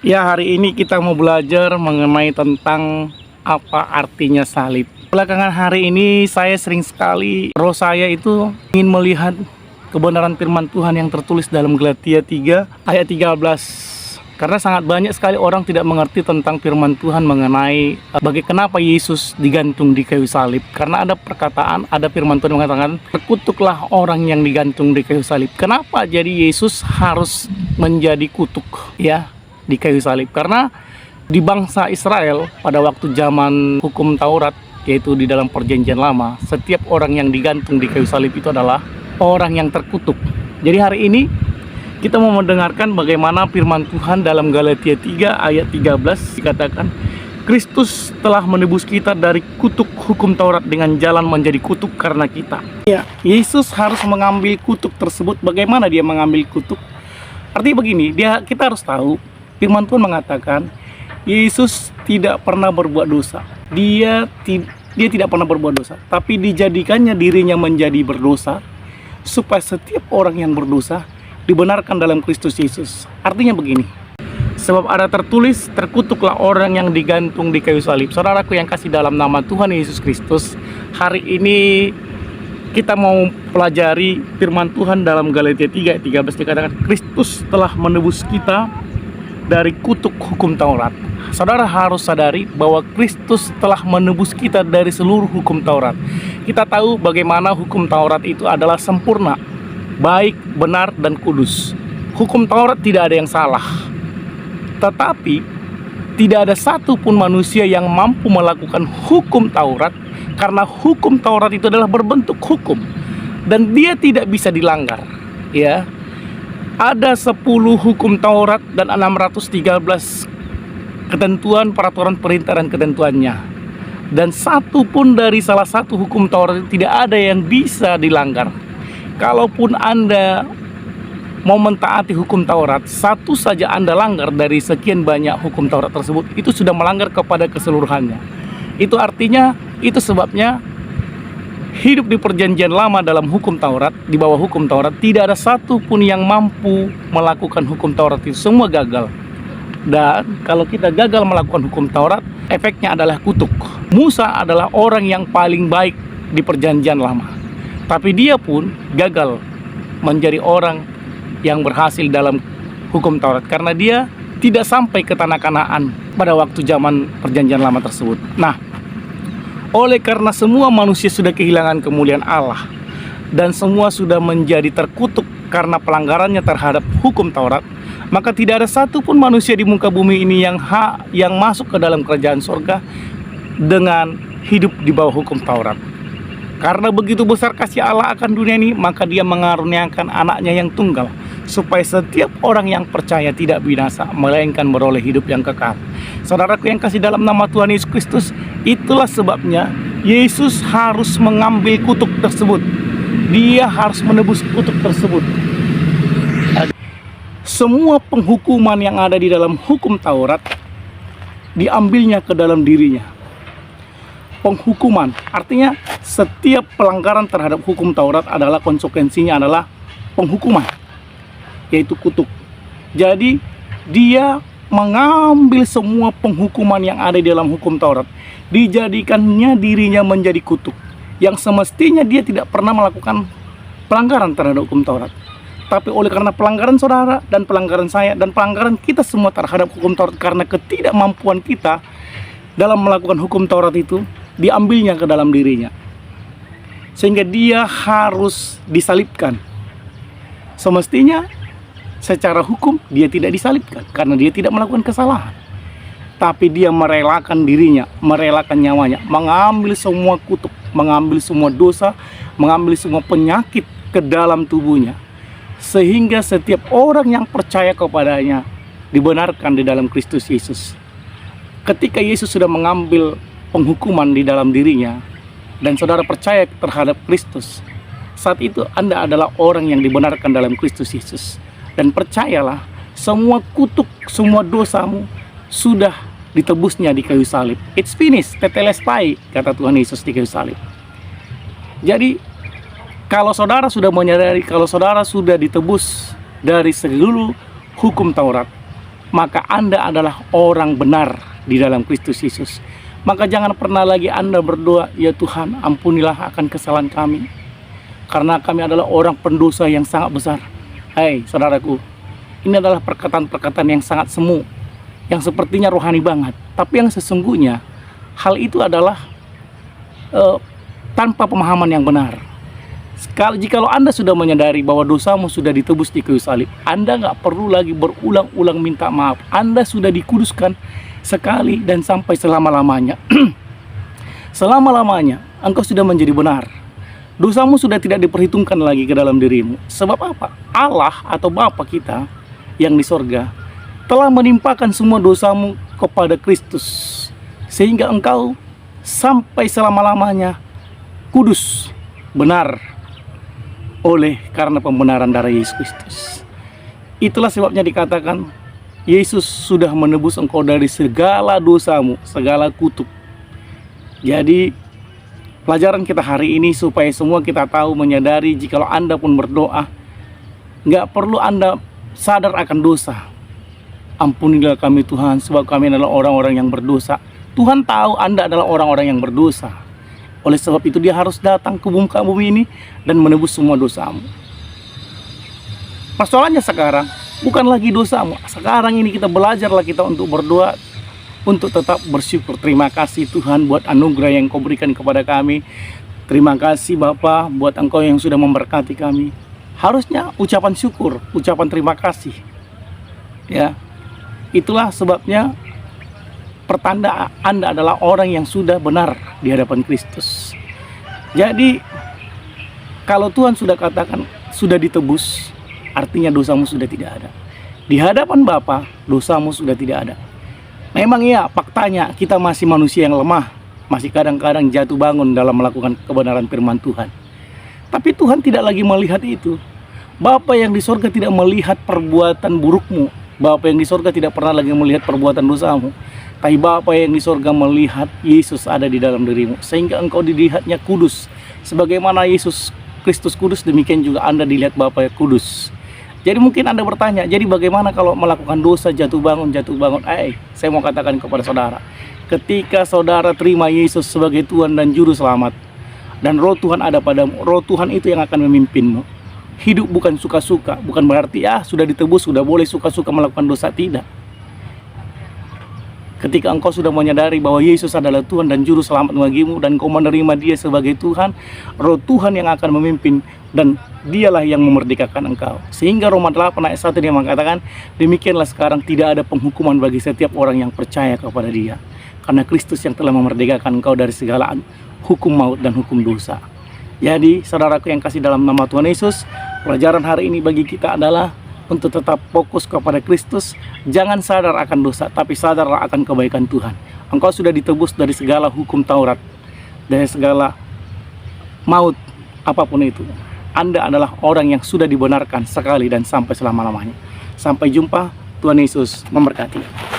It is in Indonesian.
Ya, hari ini kita mau belajar mengenai tentang apa artinya salib. Belakangan hari ini saya sering sekali roh saya itu ingin melihat kebenaran firman Tuhan yang tertulis dalam Galatia 3 ayat 13. Karena sangat banyak sekali orang tidak mengerti tentang firman Tuhan mengenai kenapa Yesus digantung di kayu salib. Karena ada perkataan, ada firman Tuhan mengatakan, terkutuklah orang yang digantung di kayu salib. Kenapa jadi Yesus harus menjadi kutuk ya di kayu salib? Karena di bangsa Israel pada waktu zaman hukum Taurat, yaitu di dalam perjanjian lama, setiap orang yang digantung di kayu salib itu adalah orang yang terkutuk. Jadi hari ini kita mau mendengarkan bagaimana firman Tuhan dalam Galatia 3 ayat 13 dikatakan, Kristus telah menebus kita dari kutuk hukum Taurat dengan jalan menjadi kutuk karena kita. Ya, Yesus harus mengambil kutuk tersebut. Bagaimana dia mengambil kutuk? Artinya begini, kita harus tahu firman Tuhan mengatakan Yesus tidak pernah berbuat dosa. Dia tidak pernah berbuat dosa, tapi dijadikannya dirinya menjadi berdosa supaya setiap orang yang berdosa dibenarkan dalam Kristus Yesus. Artinya begini, sebab ada tertulis, terkutuklah orang yang digantung di kayu salib. Saudaraku yang kasih dalam nama Tuhan Yesus Kristus, hari ini kita mau pelajari firman Tuhan dalam Galatia 3 ayat 13 dikatakan, Kristus telah menebus kita dari kutuk hukum Taurat. Saudara harus sadari bahwa Kristus telah menebus kita dari seluruh hukum Taurat. Kita tahu bagaimana hukum Taurat itu adalah sempurna, baik, benar, dan kudus. Hukum Taurat tidak ada yang salah. Tetapi tidak ada satupun manusia yang mampu melakukan hukum Taurat, karena hukum Taurat itu adalah berbentuk hukum dan dia tidak bisa dilanggar. Ya, ada 10 hukum Taurat dan 613 ketentuan, peraturan, perintah, dan ketentuannya. Dan satu pun dari salah satu hukum Taurat tidak ada yang bisa dilanggar. Kalaupun Anda mau mentaati hukum Taurat, satu saja Anda langgar dari sekian banyak hukum Taurat tersebut, itu sudah melanggar kepada keseluruhannya. Itu artinya, itu sebabnya hidup di perjanjian lama dalam hukum Taurat, di bawah hukum Taurat, tidak ada satu pun yang mampu melakukan hukum Taurat itu. Semua gagal. Dan kalau kita gagal melakukan hukum Taurat, efeknya adalah kutuk. Musa adalah orang yang paling baik di perjanjian lama, tapi dia pun gagal menjadi orang yang berhasil dalam hukum Taurat karena dia tidak sampai ke tanah Kanaan pada waktu zaman perjanjian lama tersebut. Nah, oleh karena semua manusia sudah kehilangan kemuliaan Allah dan semua sudah menjadi terkutuk karena pelanggarannya terhadap hukum Taurat, maka tidak ada satupun manusia di muka bumi ini yang masuk ke dalam kerajaan surga dengan hidup di bawah hukum Taurat. Karena begitu besar kasih Allah akan dunia ini, maka dia mengaruniakan anaknya yang tunggal, supaya setiap orang yang percaya tidak binasa, melainkan beroleh hidup yang kekal. Saudaraku yang kasih dalam nama Tuhan Yesus Kristus, itulah sebabnya Yesus harus mengambil kutuk tersebut. Dia harus menebus kutuk tersebut. Semua penghukuman yang ada di dalam hukum Taurat diambilnya ke dalam dirinya. Penghukuman artinya setiap pelanggaran terhadap hukum Taurat adalah konsekuensinya adalah penghukuman, yaitu kutuk. Jadi dia mengambil semua penghukuman yang ada di dalam hukum Taurat, dijadikannya dirinya menjadi kutuk, yang semestinya dia tidak pernah melakukan pelanggaran terhadap hukum Taurat. Tapi oleh karena pelanggaran saudara dan pelanggaran saya dan pelanggaran kita semua terhadap hukum Taurat, karena ketidakmampuan kita dalam melakukan hukum Taurat itu, diambilnya ke dalam dirinya, sehingga dia harus disalibkan. Semestinya secara hukum dia tidak disalibkan karena dia tidak melakukan kesalahan, tapi dia merelakan dirinya, merelakan nyawanya, mengambil semua kutuk, mengambil semua dosa, mengambil semua penyakit ke dalam tubuhnya, sehingga setiap orang yang percaya kepadanya dibenarkan di dalam Kristus Yesus. Ketika Yesus sudah mengambil penghukuman di dalam dirinya dan saudara percaya terhadap Kristus, saat itu Anda adalah orang yang dibenarkan dalam Kristus Yesus. Dan percayalah, semua kutuk, semua dosamu sudah ditebusnya di kayu salib. It's finished, tetelestai, kata Tuhan Yesus di kayu salib. Jadi kalau saudara sudah menyadari, kalau saudara sudah ditebus dari seluruh hukum Taurat, maka Anda adalah orang benar di dalam Kristus Yesus. Maka jangan pernah lagi Anda berdoa, ya Tuhan ampunilah akan kesalahan kami, karena kami adalah orang pendosa yang sangat besar. Hai saudaraku, ini adalah perkataan-perkataan yang sangat semu, yang sepertinya rohani banget. Tapi yang sesungguhnya hal itu adalah tanpa pemahaman yang benar. Jikalau Anda sudah menyadari bahwa dosamu sudah ditebus di kayu salib, Anda nggak perlu lagi berulang-ulang minta maaf. Anda sudah dikuduskan sekali dan sampai selama-lamanya. Selama-lamanya engkau sudah menjadi benar. Dosamu sudah tidak diperhitungkan lagi ke dalam dirimu. Sebab apa? Allah atau Bapa kita yang di sorga telah menimpakan semua dosamu kepada Kristus, sehingga engkau sampai selama-lamanya kudus, benar, oleh karena pembenaran darah Yesus Kristus. Itulah sebabnya dikatakan Yesus sudah menebus engkau dari segala dosamu, segala kutuk. Jadi pelajaran kita hari ini supaya semua kita tahu, menyadari jikalau Anda pun berdoa, nggak perlu Anda sadar akan dosa. Ampunilah kami Tuhan, sebab kami adalah orang-orang yang berdosa. Tuhan tahu Anda adalah orang-orang yang berdosa. Oleh sebab itu dia harus datang ke bumi ini dan menebus semua dosamu. Persoalannya sekarang bukan lagi dosamu. Sekarang ini kita belajarlah kita untuk berdoa, untuk tetap bersyukur. Terima kasih Tuhan buat anugerah yang Kau berikan kepada kami. Terima kasih Bapa buat Engkau yang sudah memberkati kami. Harusnya ucapan syukur, ucapan terima kasih. Ya, itulah sebabnya pertanda Anda adalah orang yang sudah benar di hadapan Kristus. Jadi kalau Tuhan sudah katakan sudah ditebus, artinya dosamu sudah tidak ada. Di hadapan Bapa, dosamu sudah tidak ada. Memang ya, faktanya kita masih manusia yang lemah, masih kadang-kadang jatuh bangun dalam melakukan kebenaran firman Tuhan. Tapi Tuhan tidak lagi melihat itu. Bapa yang di sorga tidak melihat perbuatan burukmu. Bapa yang di sorga tidak pernah lagi melihat perbuatan dosamu. Tapi Bapa yang di sorga melihat Yesus ada di dalam dirimu, sehingga engkau dilihatnya kudus. Sebagaimana Yesus Kristus kudus, demikian juga Anda dilihat Bapa yang kudus. Jadi mungkin Anda bertanya, jadi bagaimana kalau melakukan dosa jatuh bangun? Saya mau katakan kepada saudara, ketika saudara terima Yesus sebagai Tuhan dan Juru Selamat, dan roh Tuhan ada padamu, roh Tuhan itu yang akan memimpinmu. Hidup bukan suka-suka, bukan berarti sudah ditebus, sudah boleh suka-suka melakukan dosa, tidak. Ketika engkau sudah menyadari bahwa Yesus adalah Tuhan dan Juru Selamat bagimu, dan kau menerima Dia sebagai Tuhan, roh Tuhan yang akan memimpin, dan Dialah yang memerdekakan engkau. Sehingga Roma 8 ayat 1 dia mengatakan, demikianlah sekarang tidak ada penghukuman bagi setiap orang yang percaya kepada Dia, karena Kristus yang telah memerdekakan engkau dari segala hukum maut dan hukum dosa. Jadi saudaraku yang kasih dalam nama Tuhan Yesus, pelajaran hari ini bagi kita adalah untuk tetap fokus kepada Kristus. Jangan sadar akan dosa, tapi sadarlah akan kebaikan Tuhan. Engkau sudah ditebus dari segala hukum Taurat, dari segala maut, apapun itu. Anda adalah orang yang sudah dibenarkan sekali dan sampai selama-lamanya. Sampai jumpa, Tuhan Yesus memberkati.